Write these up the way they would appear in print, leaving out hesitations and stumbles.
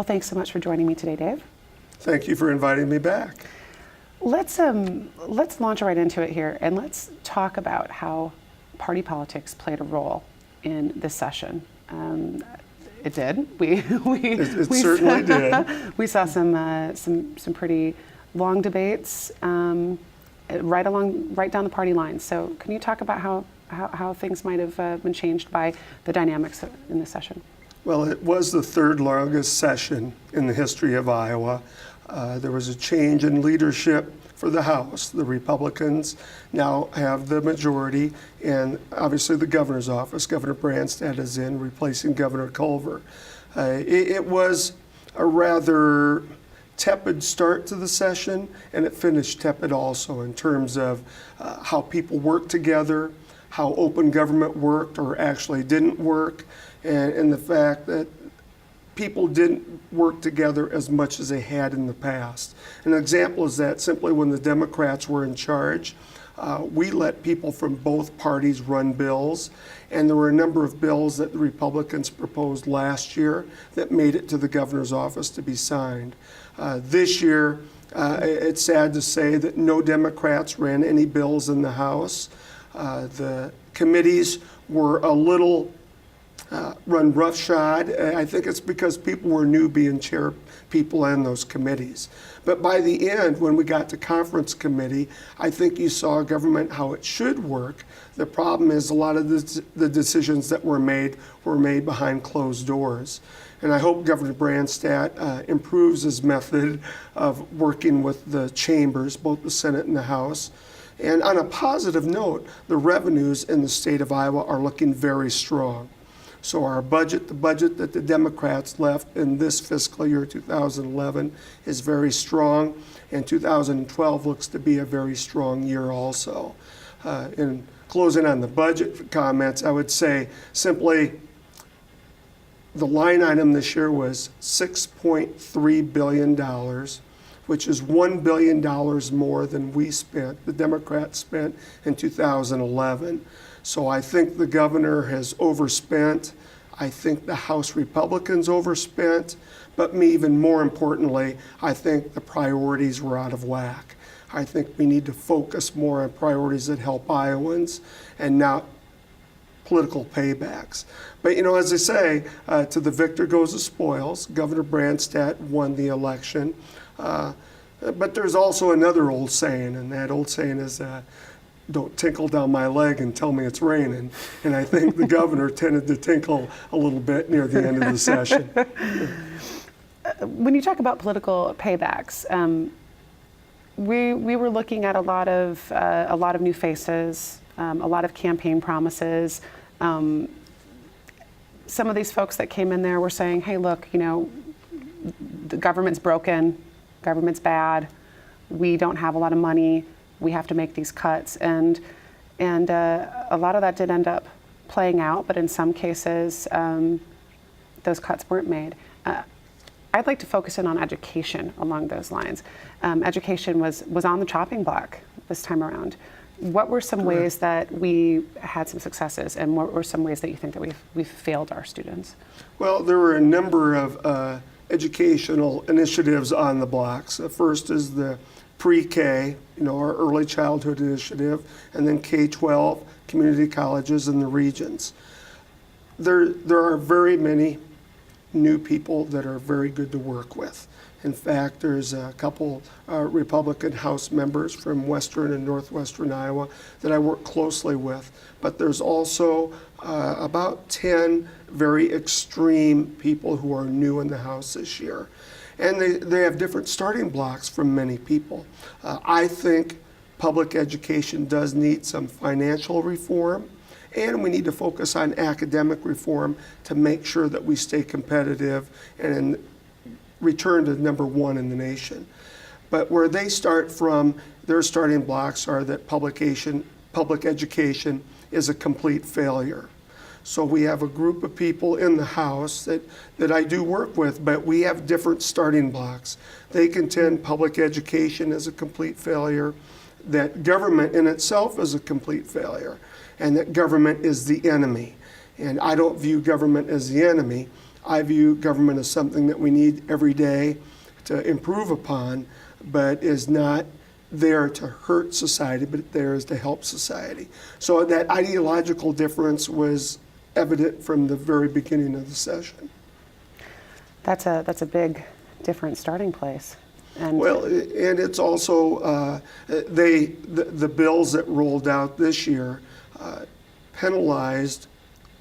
Well, thanks so much for joining me today, Dave. Thank you for inviting me back. Let's launch right into it here, and let's talk about how party politics played a role in this session. It did. It certainly did. We saw some pretty long debates right down the party lines. So, can you talk about how things might have been changed by the dynamics in this session? Well, it was the third longest session in the history of Iowa. There was a change in leadership for the House. The Republicans now have the majority, and obviously the governor's office. Governor Branstad is in, replacing Governor Culver. It was a rather tepid start to the session, and it finished tepid also in terms of how people worked together, how open government worked or actually didn't work, and the fact that people didn't work together as much as they had in the past. An example is that simply when the Democrats were in charge, we let people from both parties run bills, and there were a number of bills that the Republicans proposed last year that made it to the governor's office to be signed. This year, it's sad to say that no Democrats ran any bills in the House. The committees were a little run roughshod. I think it's because people were new being chair people in those committees. But by the end, when we got to conference committee, I think you saw government how it should work. The problem is a lot of the decisions that were made behind closed doors. And I hope Governor Branstad improves his method of working with the chambers, both the Senate and the House. And on a positive note, the revenues in the state of Iowa are looking very strong. So our budget, the budget that the Democrats left in this fiscal year 2011 is very strong, and 2012 looks to be a very strong year also. In closing on the budget comments, I would say simply the line item this year was $6.3 billion, which is $1 billion more than the Democrats spent in 2011. So I think the governor has overspent. I think the House Republicans overspent. But even more importantly, I think the priorities were out of whack. I think we need to focus more on priorities that help Iowans and not political paybacks. But as they say, to the victor goes the spoils. Governor Branstad won the election. But there's also another old saying, and that old saying is, don't tinkle down my leg and tell me it's raining. And I think the governor tended to tinkle a little bit near the end of the session. When you talk about political paybacks, we were looking at a lot of new faces, a lot of campaign promises. Some of these folks that came in there were saying, hey, look, the government's broken, government's bad, we don't have a lot of money, we have to make these cuts, and a lot of that did end up playing out, but in some cases those cuts weren't made. I'd like to focus in on education along those lines. Education was on the chopping block this time around. What were some ways that we had some successes, and what were some ways that you think that we've failed our students? Well, there were a number of educational initiatives on the blocks. The first is the pre-K, our early childhood initiative, and then K-12, community colleges in the regions. There are very many new people that are very good to work with. In fact, there's a couple Republican House members from western and northwestern Iowa that I work closely with, but there's also about 10 very extreme people who are new in the House this year. And they have different starting blocks from many people. I think public education does need some financial reform, and we need to focus on academic reform to make sure that we stay competitive and return to number one in the nation. But where they start from, their starting blocks are that public education is a complete failure. So we have a group of people in the House that I do work with, but we have different starting blocks. They contend public education is a complete failure, that government in itself is a complete failure, and that government is the enemy. And I don't view government as the enemy. I view government as something that we need every day to improve upon, but is not there to hurt society, but there is to help society. So that ideological difference was evident from the very beginning of the session. That's a big, different starting place. And well, and it's also the bills that rolled out this year penalized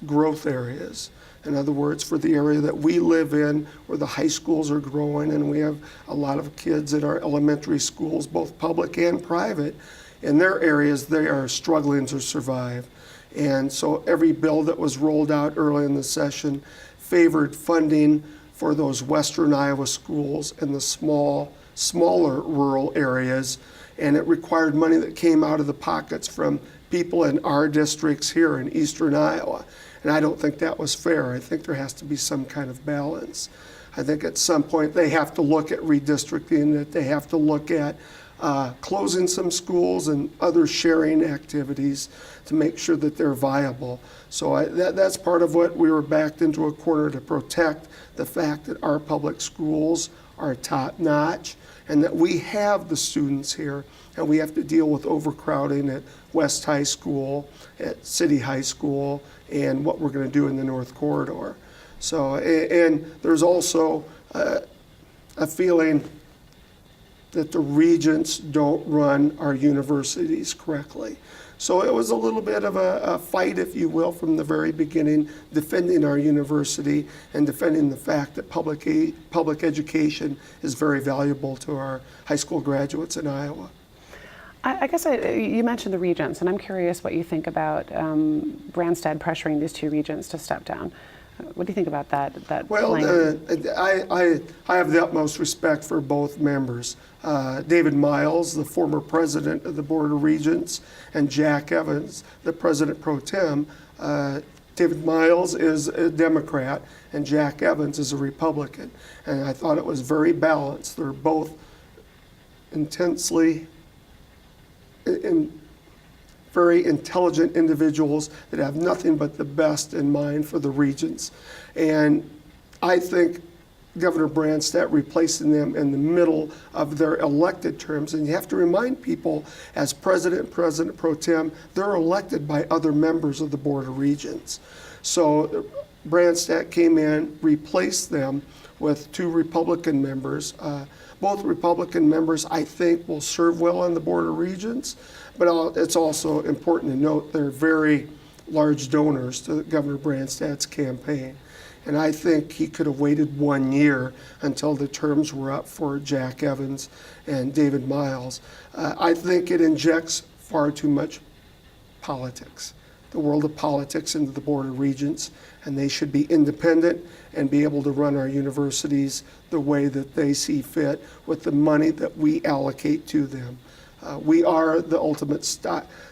growth areas. In other words, for the area that we live in, where the high schools are growing, and we have a lot of kids at our elementary schools, both public and private, in their areas, they are struggling to survive. And so every bill that was rolled out early in the session favored funding for those western Iowa schools and the smaller rural areas, and it required money that came out of the pockets from people in our districts here in eastern Iowa. And I don't think that was fair. I think there has to be some kind of balance. I think at some point they have to look at redistricting, that they have to look at closing some schools and other sharing activities to make sure that they're viable. So that's part of what we were backed into a corner to protect the fact that our public schools are top notch and that we have the students here, and we have to deal with overcrowding at West High School, at City High School, and what we're going to do in the North Corridor. So, and there's also a feeling that the regents don't run our universities correctly. So it was a little bit of a fight, if you will, from the very beginning, defending our university and defending the fact that public education is very valuable to our high school graduates in Iowa. I guess you mentioned the regents, and I'm curious what you think about Branstad pressuring these two regents to step down. What do you think about that? Well, I have the utmost respect for both members. David Miles, the former president of the Board of Regents, and Jack Evans, the president pro tem. David Miles is a Democrat, and Jack Evans is a Republican. And I thought it was very balanced. They're both intensely very intelligent individuals that have nothing but the best in mind for the regents. And I think Governor Branstad replacing them in the middle of their elected terms, and you have to remind people, as president and president pro tem, they're elected by other members of the Board of Regents. So Branstad came in, replaced them with two Republican members. Both Republican members, I think, will serve well on the Board of Regents, but it's also important to note they're very large donors to Governor Branstad's campaign. And I think he could have waited 1 year until the terms were up for Jack Evans and David Miles. I think it injects far too much politics, the world of politics, into the Board of Regents, and they should be independent and be able to run our universities the way that they see fit with the money that we allocate to them. We are the ultimate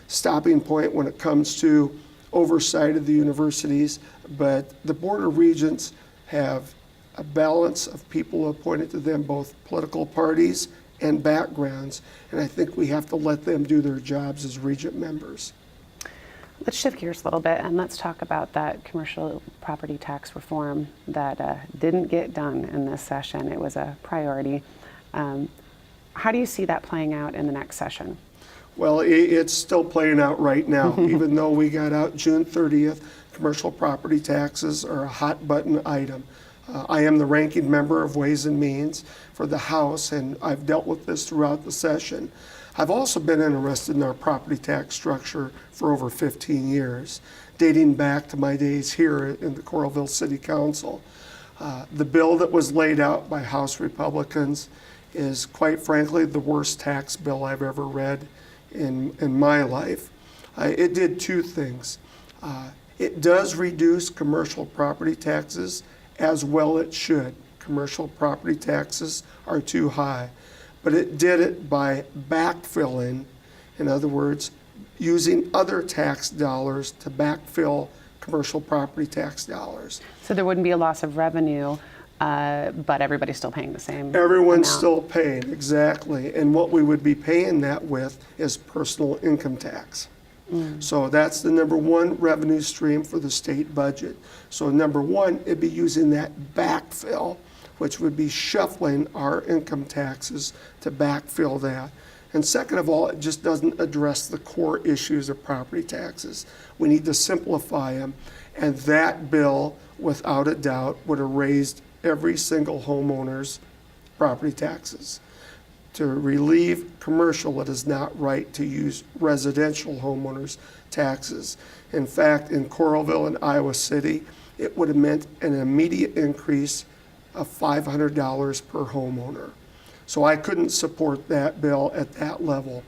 stopping point when it comes to oversight of the universities, but the Board of Regents have a balance of people appointed to them, both political parties and backgrounds, and I think we have to let them do their jobs as regent members. Let's shift gears a little bit and let's talk about that commercial property tax reform that didn't get done in this session. It was a priority. How do you see that playing out in the next session? Well, it's still playing out right now. Even though we got out June 30th, commercial property taxes are a hot button item. I am the ranking member of Ways and Means for the House, and I've dealt with this throughout the session. I've also been interested in our property tax structure for over 15 years, dating back to my days here in the Coralville City Council. The bill that was laid out by House Republicans is, quite frankly, the worst tax bill I've ever read in my life. It did two things. It does reduce commercial property taxes, as well it should. Commercial property taxes are too high. But it did it by backfilling, in other words, using other tax dollars to backfill commercial property tax dollars. So there wouldn't be a loss of revenue, but everybody's still paying the same Everyone's amount. Still paying, exactly. And what we would be paying that with is personal income tax. So that's the number one revenue stream for the state budget. So number one, it'd be using that backfill, which would be shuffling our income taxes to backfill that. And second of all, it just doesn't address the core issues of property taxes. We need to simplify them. And that bill, without a doubt, would have raised every single homeowner's property taxes. To relieve commercial, it is not right to use residential homeowners' taxes. In fact, in Coralville and Iowa City, it would have meant an immediate increase of $500 per homeowner. So I couldn't support that bill at that level.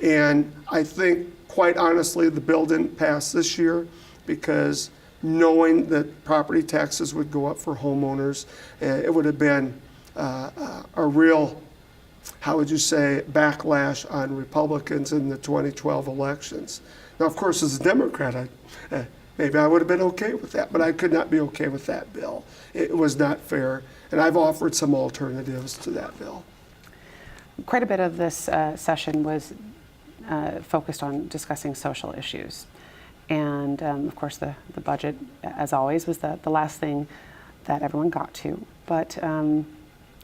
And I think, quite honestly, the bill didn't pass this year because knowing that property taxes would go up for homeowners, it would have been a real, how would you say, backlash on Republicans in the 2012 elections. Now, of course, as a Democrat, maybe I would have been okay with that, but I could not be okay with that bill. It was not fair, and I've offered some alternatives to that bill. Quite a bit of this session was focused on discussing social issues. And of course, the budget, as always, was the last thing that everyone got to. But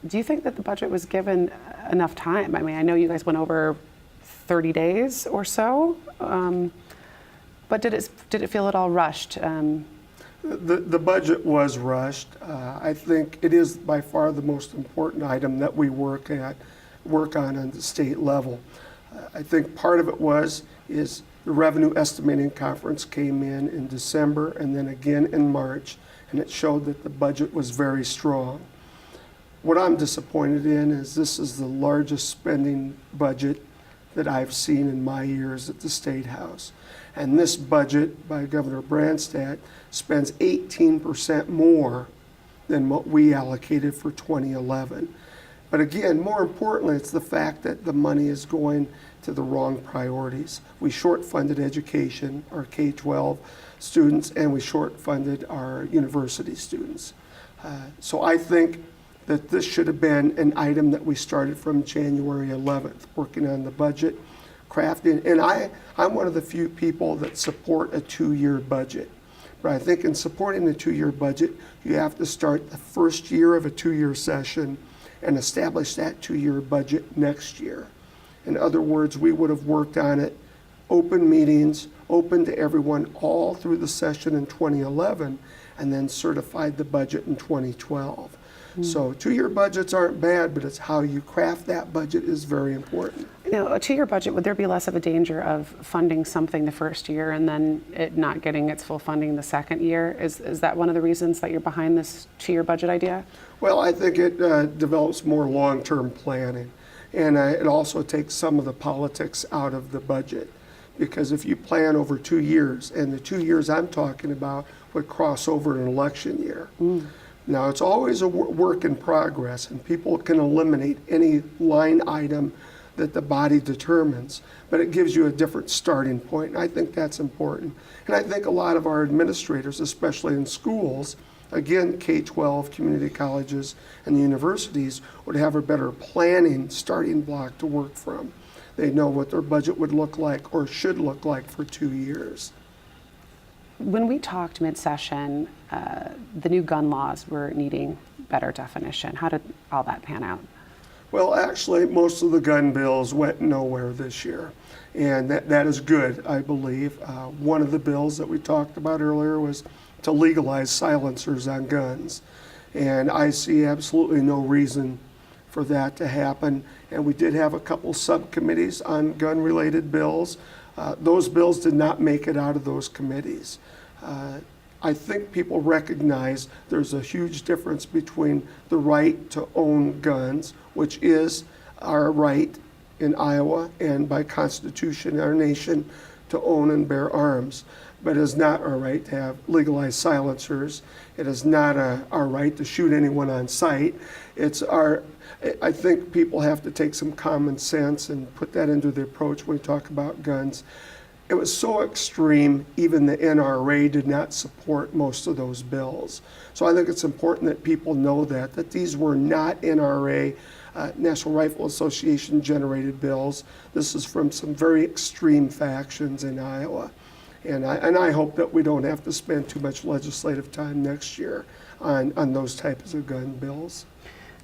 do you think that the budget was given enough time? I mean, I know you guys went over 30 days or so, but did it feel at all rushed? The budget was rushed. I think it is by far the most important item that we work on the state level. I think part of it is the revenue estimating conference came in December and then again in March, and it showed that the budget was very strong. What I'm disappointed in is this is the largest spending budget that I've seen in my years at the State House. And this budget by Governor Branstad spends 18% more than what we allocated for 2011. But again, more importantly, it's the fact that the money is going to the wrong priorities. We short-funded education, our K-12 students, and we short-funded our university students. So I think that this should have been an item that we started from January 11th, working on the budget, crafting. And I'm one of the few people that support a 2-year budget. But I think in supporting the 2-year budget, you have to start the first year of a 2-year session and establish that 2-year budget next year. In other words, we would have worked on it, open meetings, open to everyone all through the session in 2011, and then certified the budget in 2012. So 2-year budgets aren't bad, but it's how you craft that budget is very important. Now, a 2-year budget, would there be less of a danger of funding something the first year and then it not getting its full funding the second year? Is that one of the reasons that you're behind this 2-year budget idea? Well, I think it develops more long-term planning, and it also takes some of the politics out of the budget. Because if you plan over 2 years, and the 2 years I'm talking about would cross over an election year. Now, it's always a work in progress, and people can eliminate any line item that the body determines, but it gives you a different starting point, and I think that's important. And I think a lot of our administrators, especially in schools, again, K-12, community colleges, and the universities, would have a better planning starting block to work from. They know what their budget would look like or should look like for 2 years. When we talked mid-session, the new gun laws were needing better definition. How did all that pan out? Well, actually, most of the gun bills went nowhere this year, and that is good, I believe. One of the bills that we talked about earlier was to legalize silencers on guns, and I see absolutely no reason for that to happen. And we did have a couple subcommittees on gun-related bills. Those bills did not make it out of those committees. I think people recognize there's a huge difference between the right to own guns, which is our right in Iowa and by Constitution in our nation to own and bear arms. But it is not our right to have legalized silencers. It is not our right to shoot anyone on sight. I think people have to take some common sense and put that into the approach when we talk about guns. it was so extreme, even the NRA did not support most of those bills. So I think it's important that people know that these were not NRA, National Rifle Association generated bills. This is from some very extreme factions in Iowa. And I hope that we don't have to spend too much legislative time next year on those types of gun bills.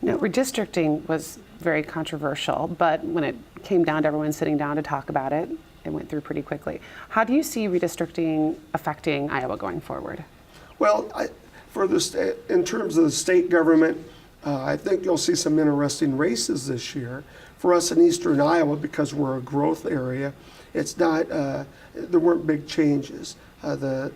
Now, redistricting was very controversial, but when it came down to everyone sitting down to talk about it, it went through pretty quickly. How do you see redistricting affecting Iowa going forward? Well, for the state, in terms of the state government, I think you'll see some interesting races this year. For us in eastern Iowa, because we're a growth area, it's not, there weren't big changes. The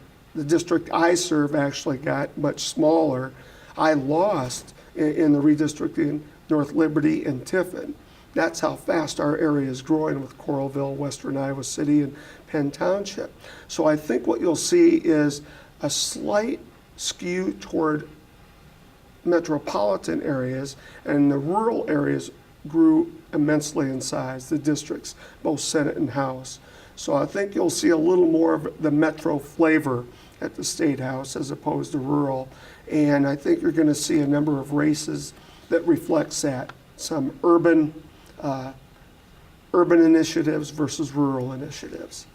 district I serve actually got much smaller. I lost in the redistricting North Liberty and Tiffin. That's how fast our area is growing with Coralville, Western Iowa City, and Penn Township. So I think what you'll see is a slight skew toward metropolitan areas, and the rural areas grew immensely in size, the districts, both Senate and House. So I think you'll see a little more of the metro flavor at the State House as opposed to rural. And I think you're going to see a number of races that reflects that. Some urban initiatives versus rural initiatives.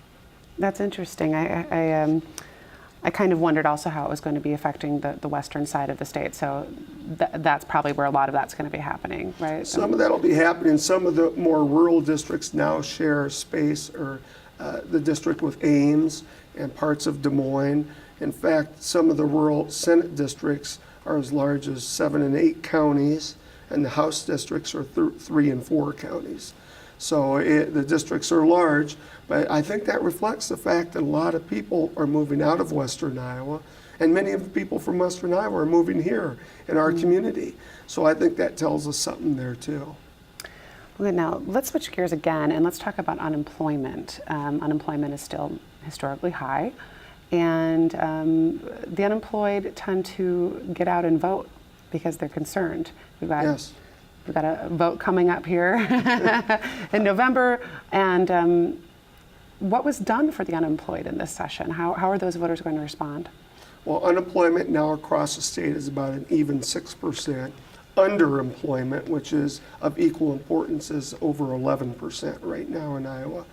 That's interesting. I kind of wondered also how it was going to be affecting the western side of the state. So that's probably where a lot of that's going to be happening, right? Some of that will be happening. Some of the more rural districts now share space, or the district with Ames and parts of Des Moines. In fact, some of the rural Senate districts are as large as 7 and 8 counties, and the House districts are 3 and 4 counties. So the districts are large, but I think that reflects the fact that a lot of people are moving out of Western Iowa, and many of the people from Western Iowa are moving here in our community. So I think that tells us something there too. Okay, now let's switch gears again and let's talk about unemployment. Unemployment is still historically high, and the unemployed tend to get out and vote because they're concerned. We've got a vote coming up here in November, and what was done for the unemployed in this session? How are those voters going to respond? Well, unemployment now across the state is about an even 6%. Underemployment, which is of equal importance, is over 11% right now in Iowa.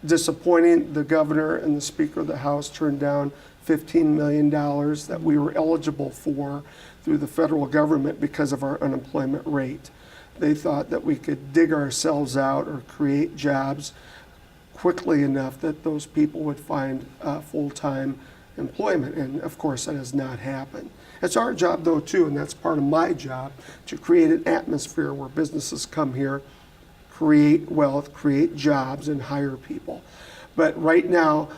Disappointing, the governor and the Speaker of the House turned down $15 million that we were eligible for through the federal government because of our unemployment rate. They thought that we could dig ourselves out or create jobs quickly enough that those people would find full-time employment, and of course that has not happened. It's our job though too, and that's part of my job, to create an atmosphere where businesses come here, create wealth, create jobs, and hire people. But right now,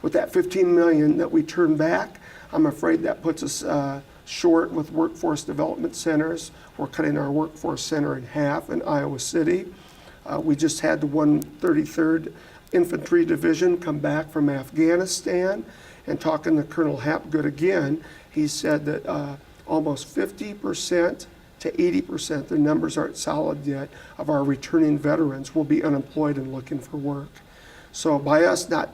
with that $15 million that we turned back, I'm afraid that puts us short with workforce development centers. We're cutting our workforce center in half in Iowa City. We just had the 133rd Infantry Division come back from Afghanistan, and talking to Colonel Hapgood again, he said that almost 50% to 80%, the numbers aren't solid yet, of our returning veterans will be unemployed and looking for work. So by us not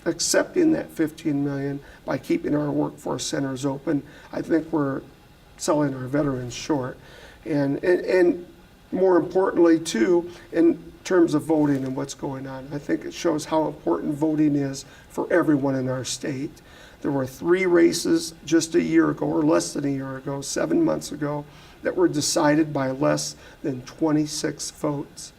accepting that $15 million, by keeping our workforce centers open, I think we're selling our veterans short. And more importantly too, in terms of voting and what's going on, I think it shows how important voting is for everyone in our state. There were 3 races just a year ago, or less than a year ago, 7 months ago, that were decided by less than 26 votes.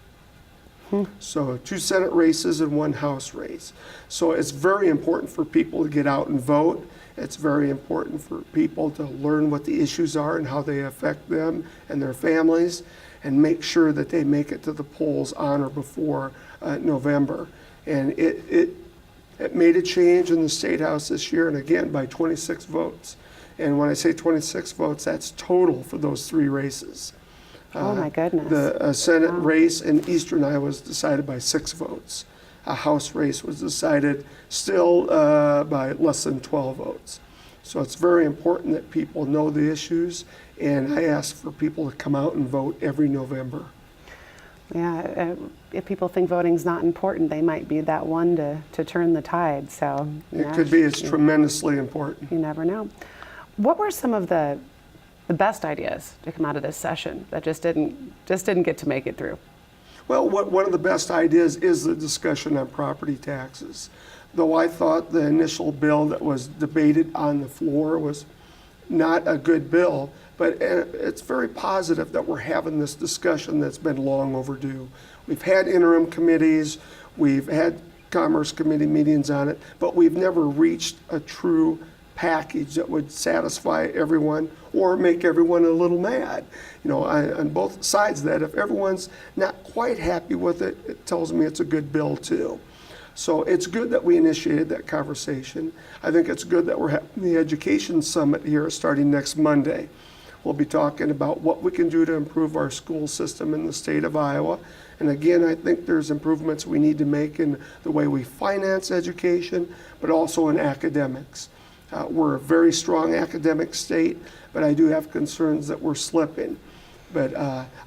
So 2 Senate races and 1 House race. So it's very important for people to get out and vote. It's very important for people to learn what the issues are and how they affect them and their families, and make sure that they make it to the polls on or before November. And it made a change in the State House this year, and again by 26 votes. And when I say 26 votes, that's total for those 3 races. Oh my goodness. The Senate race in Eastern Iowa was decided by 6 votes. A House race was decided still by less than 12 votes. So it's very important that people know the issues, and I ask for people to come out and vote every November. Yeah, if people think voting's not important, they might be that one to turn the tide. So It could be. It's tremendously important. You never know. What were some of the best ideas to come out of this session that just didn't get to make it through? Well, one of the best ideas is the discussion on property taxes. Though I thought the initial bill that was debated on the floor was not a good bill, but it's very positive that we're having this discussion that's been long overdue. We've had interim committees, we've had Commerce Committee meetings on it, but we've never reached a true package that would satisfy everyone or make everyone a little mad. You know, on both sides of that, if everyone's not quite happy with it, it tells me it's a good bill too. So it's good that we initiated that conversation. I think it's good that we're having the Education Summit here starting next Monday. We'll be talking about what we can do to improve our school system in the state of Iowa. And again, I think there's improvements we need to make in the way we finance education, but also in academics. We're a very strong academic state, but I do have concerns that we're slipping. But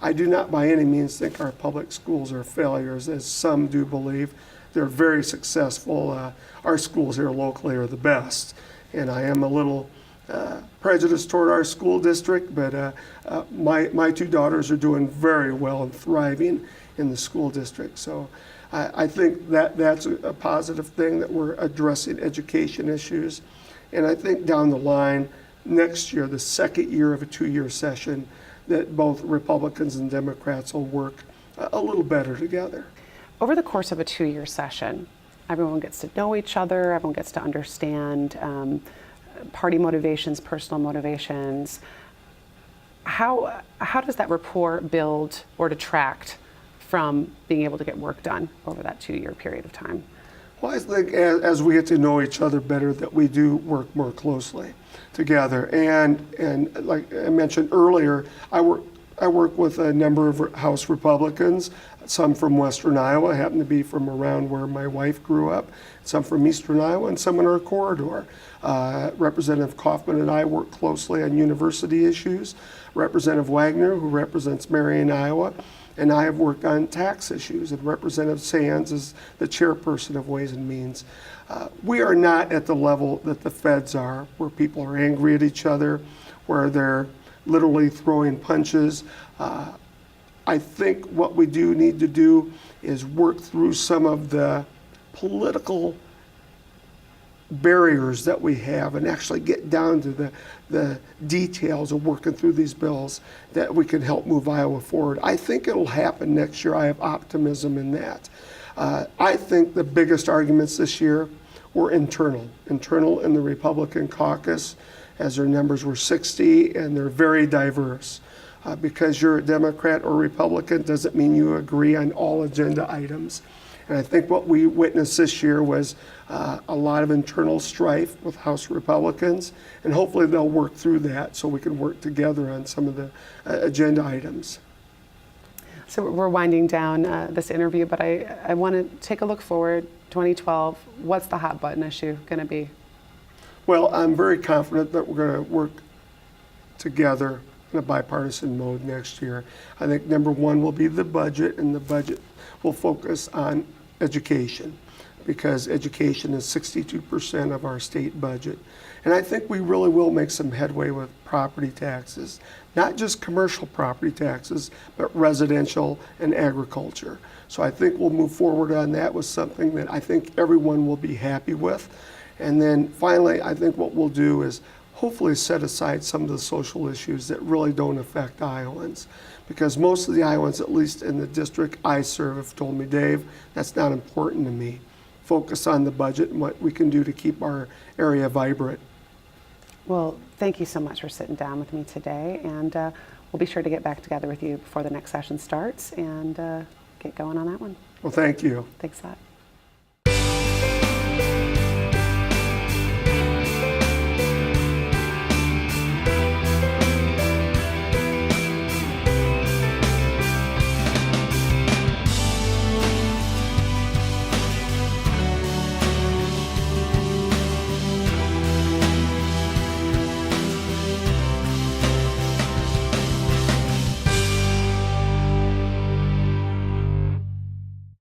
I do not by any means think our public schools are failures, as some do believe. They're very successful. Our schools here locally are the best. And I am a little prejudiced toward our school district, but my two daughters are doing very well and thriving in the school district. So I think that's a positive thing, that we're addressing education issues. And I think down the line, next year, the second year of a 2-year session, that both Republicans and Democrats will work a little better together. Over the course of a 2-year session, everyone gets to know each other, everyone gets to understand party motivations, personal motivations. How does that rapport build or detract from being able to get work done over that 2-year period of time? Well, I think as we get to know each other better, that we do work more closely together. And like I mentioned earlier, I work with a number of House Republicans, some from Western Iowa, happen to be from around where my wife grew up, some from Eastern Iowa, and some in our corridor. Representative Kaufman and I work closely on university issues. Representative Wagner, who represents Marion, Iowa, and I have worked on tax issues, and Representative Sands is the chairperson of Ways and Means. We are not at the level that the feds are, where people are angry at each other, where they're literally throwing punches. I think what we do need to do is work through some of the political barriers that we have and actually get down to the details of working through these bills, that we can help move Iowa forward. I think it'll happen next year. I have optimism in that. I think the biggest arguments this year were internal in the Republican caucus, as their numbers were 60, and they're very diverse. Because you're a Democrat or Republican doesn't mean you agree on all agenda items. And I think what we witnessed this year was a lot of internal strife with House Republicans, and hopefully they'll work through that so we can work together on some of the agenda items. So we're winding down this interview, but I want to take a look forward. 2012, what's the hot button issue going to be? Well, I'm very confident that we're going to work together in a bipartisan mode next year. I think number one will be the budget, and the budget will focus on education, because education is 62% of our state budget. And I think we really will make some headway with property taxes, not just commercial property taxes, but residential and agriculture. So I think we'll move forward on that with something that I think everyone will be happy with. And then finally, I think what we'll do is hopefully set aside some of the social issues that really don't affect Iowans. Because most of the Iowans, at least in the district I serve, have told me, Dave, that's not important to me. Focus on the budget and what we can do to keep our area vibrant. Well, thank you so much for sitting down with me today, and we'll be sure to get back together with you before the next session starts and get going on that one. Well, thank you. Thanks a lot.